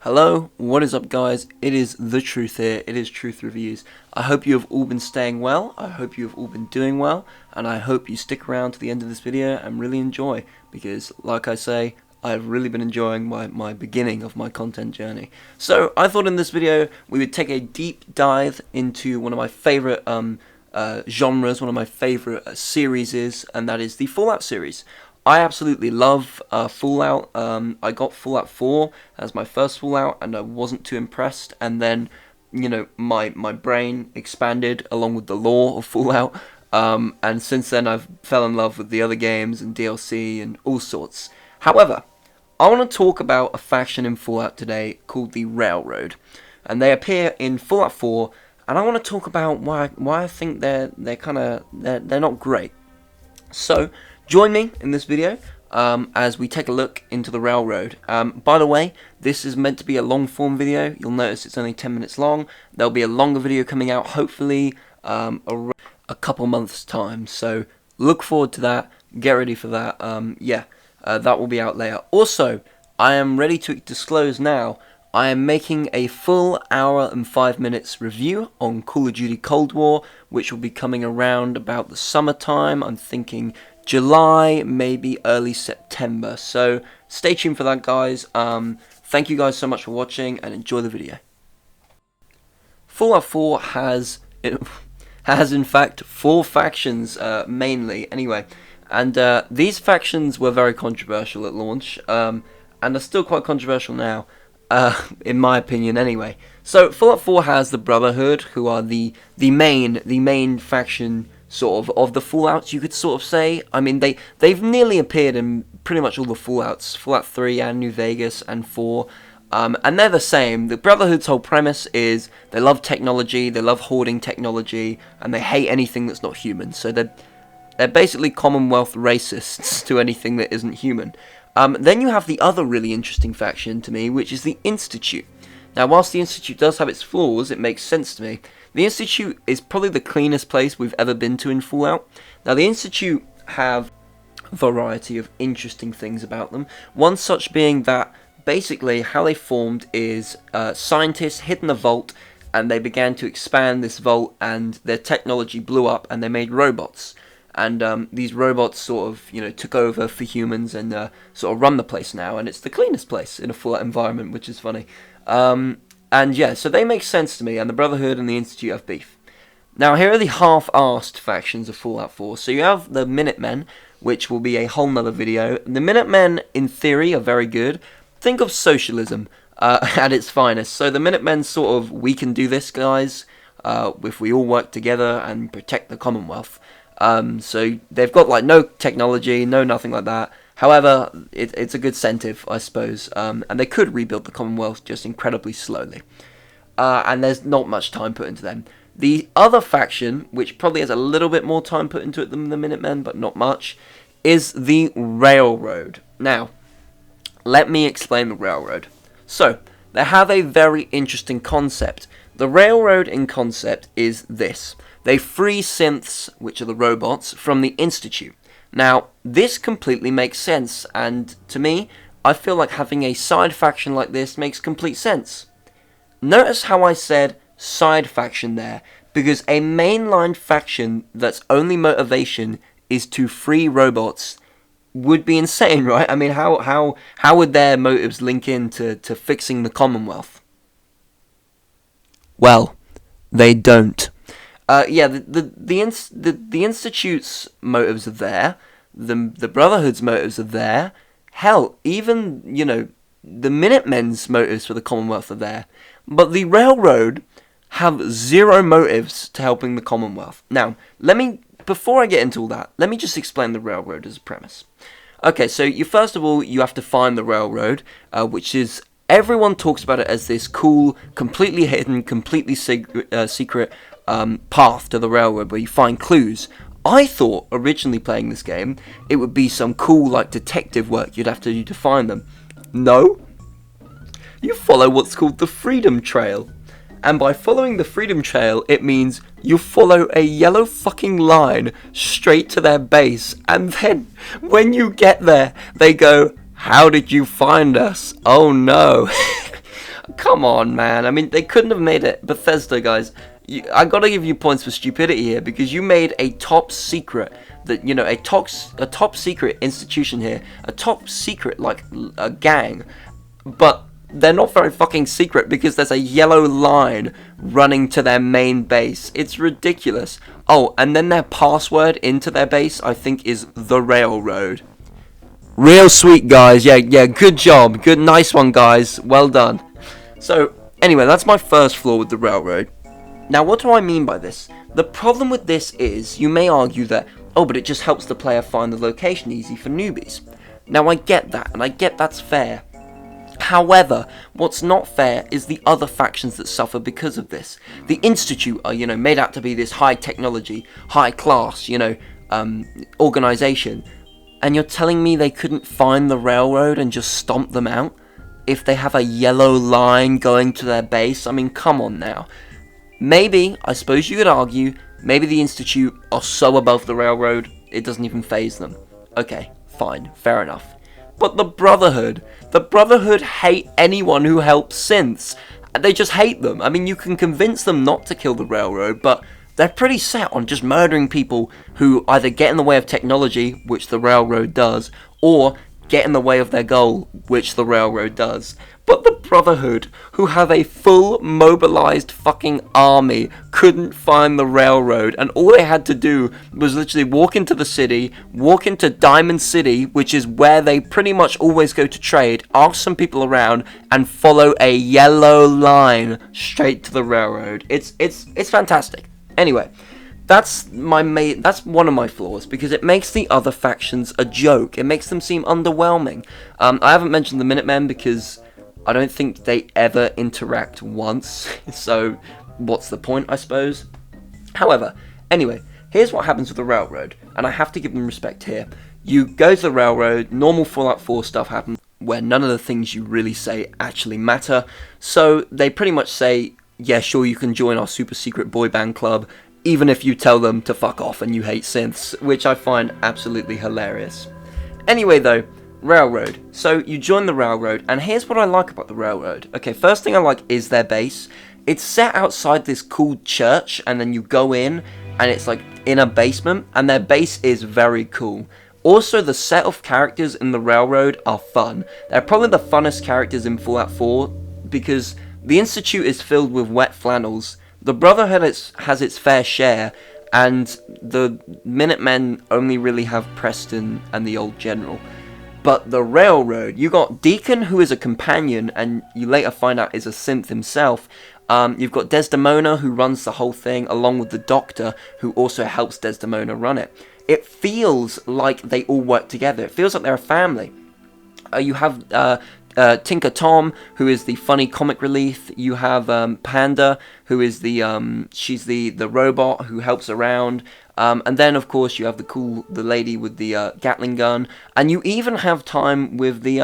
Hello, what is up guys? It is The Truth here, it is Truth Reviews. I hope you have all been staying well, I hope you have all been doing well, and I hope you stick around to the end of this video and really enjoy, because like I say, I've really been enjoying my beginning of my content journey. So, I thought in this video we would take a deep dive into one of my favourite genres, one of my favourite series, and that is the Fallout series. I absolutely love Fallout. I got Fallout 4 as my first Fallout, and I wasn't too impressed. And then, you know, my brain expanded along with the lore of Fallout. And since then, I've fell in love with the other games and DLC and all sorts. However, I want to talk about a faction in Fallout today called the Railroad, and they appear in Fallout 4. And I want to talk about why I think they're not great. So, join me in this video as we take a look into the Railroad. By the way, this is meant to be a long form video. You'll notice it's only 10 minutes long. There'll be a longer video coming out hopefully a couple months time. So look forward to that. Get ready for that. That will be out later. Also, I am ready to disclose now, I am making a full hour and 5 minutes review on Call of Duty Cold War, which will be coming around about the summertime. I'm thinking July, maybe early September. So stay tuned for that, guys. Thank you guys so much for watching and enjoy the video. Fallout 4 has in fact 4 factions mainly. Anyway, and these factions were very controversial at launch, and are still quite controversial now. In my opinion, anyway. So Fallout 4 has the Brotherhood, who are the main faction sort of the Fallouts, you could sort of say. I mean, they've nearly appeared in pretty much all the Fallouts, Fallout 3 and New Vegas and 4, and they're the same. The Brotherhood's whole premise is they love technology, they love hoarding technology, and they hate anything that's not human. So they're basically Commonwealth racists to anything that isn't human. Then you have the other really interesting faction to me, which is the Institute. Now, whilst the Institute does have its flaws, it makes sense to me. The Institute is probably the cleanest place we've ever been to in Fallout. Now, the Institute have a variety of interesting things about them. One such being that, basically, how they formed is scientists hid in a vault, and they began to expand this vault, and their technology blew up, and they made robots. And these robots sort of, took over for humans and sort of run the place now. And it's the cleanest place in a Fallout environment, which is funny. And yeah, so they make sense to me. And the Brotherhood and the Institute have beef. Now, here are the half-arsed factions of Fallout 4. So you have the Minutemen, which will be a whole nother video. The Minutemen, in theory, are very good. Think of socialism at its finest. So the Minutemen sort of, we can do this, guys, if we all work together and protect the Commonwealth. So they've got like no technology, no nothing like that. However, it's a good incentive, I suppose, and they could rebuild the Commonwealth just incredibly slowly. And there's not much time put into them. The other faction, which probably has a little bit more time put into it than the Minutemen, but not much, is the Railroad. Now, let me explain the Railroad. So, they have a very interesting concept. The Railroad in concept is this. They free synths, which are the robots, from the Institute. Now, this completely makes sense, and to me, I feel like having a side faction like this makes complete sense. Notice how I said side faction there, because a mainline faction that's only motivation is to free robots would be insane, right? I mean, how would their motives link into fixing the Commonwealth? Well, they don't. The Institute's motives are there. The Brotherhood's motives are there. Hell, even, the Minutemen's motives for the Commonwealth are there. But the Railroad have zero motives to helping the Commonwealth. Now, before I get into all that, let me just explain the Railroad as a premise. Okay, so first of all, you have to find the Railroad, which is, everyone talks about it as this cool, completely hidden, completely secret path to the Railroad where you find clues. I thought, originally playing this game, it would be some cool, like, detective work you'd have to do to find them. No. You follow what's called the Freedom Trail. And by following the Freedom Trail, it means you follow a yellow fucking line straight to their base. And then, when you get there, they go, "How did you find us? Oh no." Come on, man. I mean, they couldn't have made it. Bethesda, guys. I gotta give you points for stupidity here, because you made a top secret, that, you know, a top secret institution here, a top secret, like, a gang, but they're not very fucking secret because there's a yellow line running to their main base. It's ridiculous. Oh, and then their password into their base, I think, is the railroad. Real sweet, guys. Yeah, good job. Good, nice one, guys. Well done. So, anyway, that's my first flaw with the railroad. Now, what do I mean by this? The problem with this is, you may argue that, oh, but it just helps the player find the location easy for newbies. Now, I get that, and I get that's fair. However, what's not fair is the other factions that suffer because of this. The Institute are, you know, made out to be this high technology, high class, you know, organization. And you're telling me they couldn't find the railroad and just stomp them out? If they have a yellow line going to their base? I mean, come on now. Maybe, I suppose you could argue, maybe the Institute are so above the railroad, it doesn't even faze them. Okay, fine, fair enough. But the Brotherhood hate anyone who helps synths. They just hate them. I mean, you can convince them not to kill the railroad, but they're pretty set on just murdering people who either get in the way of technology, which the railroad does, or get in the way of their goal, which the railroad does. But the Brotherhood, who have a full mobilized fucking army, couldn't find the railroad, and all they had to do was literally walk into the city, walk into Diamond City, which is where they pretty much always go to trade, ask some people around, and follow a yellow line straight to the railroad. It's fantastic. Anyway, that's one of my flaws, because it makes the other factions a joke. It makes them seem underwhelming. I haven't mentioned the Minutemen because I don't think they ever interact once, so what's the point, I suppose? However, anyway, here's what happens with the railroad, and I have to give them respect here. You go to the railroad, normal Fallout 4 stuff happens, where none of the things you really say actually matter, so they pretty much say, yeah, sure, you can join our super secret boy band club, even if you tell them to fuck off and you hate synths, which I find absolutely hilarious. Anyway though, railroad. So you join the railroad, and here's what I like about the railroad. Okay, first thing I like is their base. It's set outside this cool church, and then you go in, and it's like in a basement, and their base is very cool. Also, the set of characters in the railroad are fun. They're probably the funnest characters in Fallout 4, because the Institute is filled with wet flannels, the Brotherhood has its fair share, and the Minutemen only really have Preston and the Old General. But the railroad, you got Deacon, who is a companion, and you later find out is a synth himself. You've got Desdemona, who runs the whole thing, along with the Doctor, who also helps Desdemona run it. It feels like they all work together. It feels like they're a family. You have Tinker Tom, who is the funny comic relief. You have Panda, who is she's the robot who helps around. And then, of course, you have the lady with the Gatling gun, and you even have time with the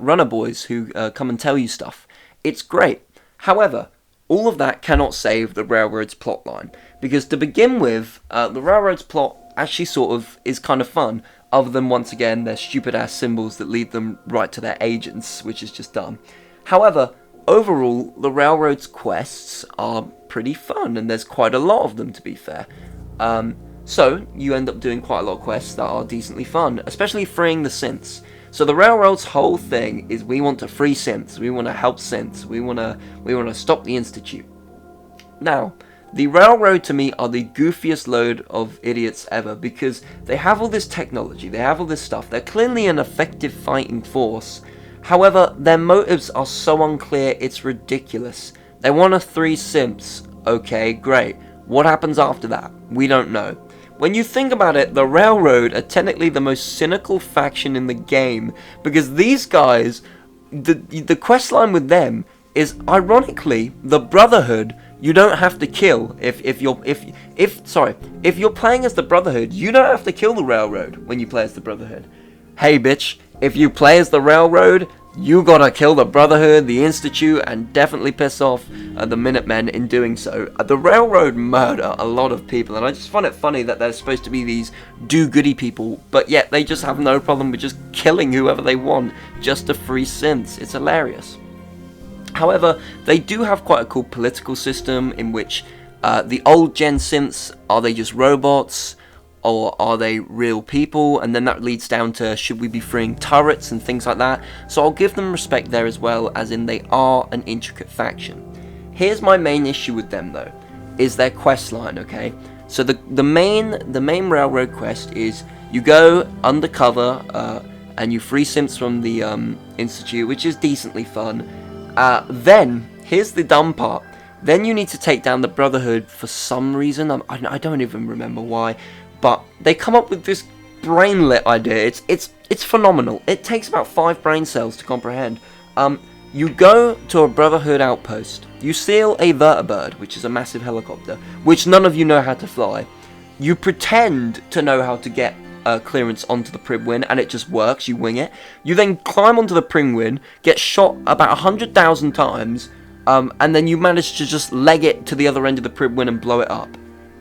runner boys who come and tell you stuff. It's great. However, all of that cannot save the Railroad's plotline, because to begin with, the Railroad's plot actually sort of is kind of fun, other than, once again, their stupid ass symbols that lead them right to their agents, which is just dumb. However, overall, the Railroad's quests are pretty fun, and there's quite a lot of them, to be fair. So, you end up doing quite a lot of quests that are decently fun, especially freeing the synths. So the Railroad's whole thing is, we want to free synths, we want to help synths, we want to stop the Institute. Now, the Railroad to me are the goofiest load of idiots ever, because they have all this technology, they have all this stuff, they're clearly an effective fighting force. However, their motives are so unclear, it's ridiculous. They want to free synths. Okay, great. What happens after that? We don't know. When you think about it, the Railroad are technically the most cynical faction in the game, because these guys, the questline with them is, ironically, the Brotherhood. You don't have to kill if you're playing as the Brotherhood. You don't have to kill the Railroad when you play as the Brotherhood. Hey, bitch, if you play as the Railroad, you gotta kill the Brotherhood, the Institute, and definitely piss off the Minutemen in doing so. The Railroad murder a lot of people, and I just find it funny that they're supposed to be these do-goody people, but yet they just have no problem with just killing whoever they want just to free synths. It's hilarious. However, they do have quite a cool political system in which the old gen synths, are they just robots or are they real people? And then that leads down to, should we be freeing turrets and things like that? So I'll give them respect there as well, as in they are an intricate faction. Here's my main issue with them though, is their quest line, okay? So the main railroad quest is you go undercover and you free simps from the Institute, which is decently fun. Then, here's the dumb part. Then you need to take down the Brotherhood for some reason. I don't even remember why. But they come up with this brainlet idea. It's phenomenal. It takes about 5 brain cells to comprehend. You go to a Brotherhood outpost. You steal a vertibird, which is a massive helicopter, which none of you know how to fly. You pretend to know how to get clearance onto the Pribwin, and it just works. You wing it. You then climb onto the Pribwin, get shot about 100,000 times, and then you manage to just leg it to the other end of the Pribwin and blow it up.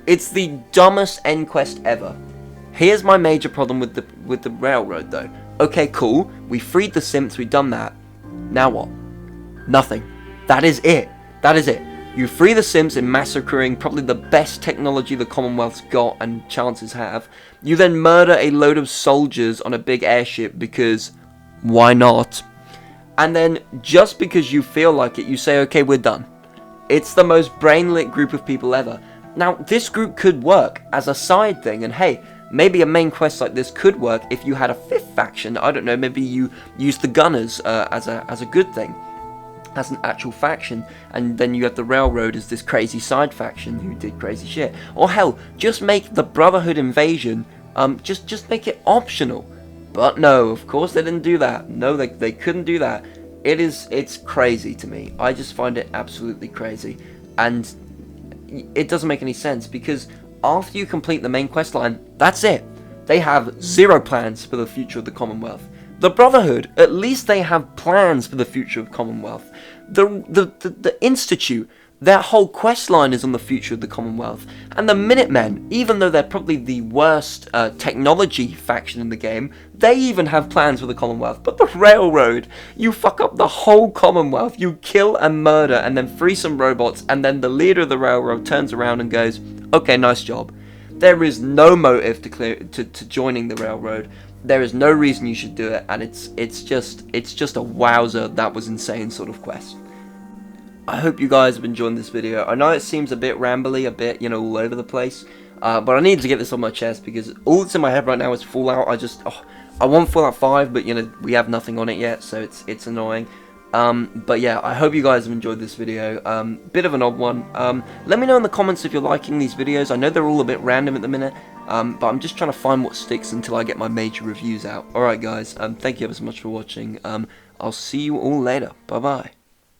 It's the dumbest end quest ever. Here's my major problem with the railroad though. Okay, cool. We freed the simps. We've done that. Now what? Nothing. That is it. That is it. You free the simps in massacring probably the best technology the Commonwealth's got and chances have. You then murder a load of soldiers on a big airship because why not? And then just because you feel like it, you say, okay, we're done. It's the most brainlit group of people ever. Now, this group could work as a side thing, and hey, maybe a main quest like this could work if you had a 5th faction. I don't know, maybe you use the Gunners as a good thing, as an actual faction, and then you have the Railroad as this crazy side faction who did crazy shit. Or hell, just make the Brotherhood invasion, just make it optional. But no, of course they didn't do that. No, they couldn't do that. It's crazy to me. I just find it absolutely crazy, and it doesn't make any sense, because after you complete the main quest line, that's it. They have 0 plans for the future of the Commonwealth. The Brotherhood, at least they have plans for the future of Commonwealth. The Institute, their whole quest line is on the future of the Commonwealth. And the Minutemen, even though they're probably the worst technology faction in the game, they even have plans for the Commonwealth. But the Railroad, you fuck up the whole Commonwealth. You kill and murder and then free some robots, and then the leader of the Railroad turns around and goes, okay, nice job. There is no motive to joining the Railroad. There is no reason you should do it, and it's just a wowzer, that was insane sort of quest. I hope you guys have enjoyed this video. I know it seems a bit rambly, a bit, all over the place, but I need to get this on my chest because all that's in my head right now is Fallout. I want Fallout 5, but we have nothing on it yet, so it's annoying. But yeah, I hope you guys have enjoyed this video. Bit of an odd one. Let me know in the comments if you're liking these videos. I know they're all a bit random at the minute, but I'm just trying to find what sticks until I get my major reviews out. Alright guys, thank you ever so much for watching. I'll see you all later. Bye bye.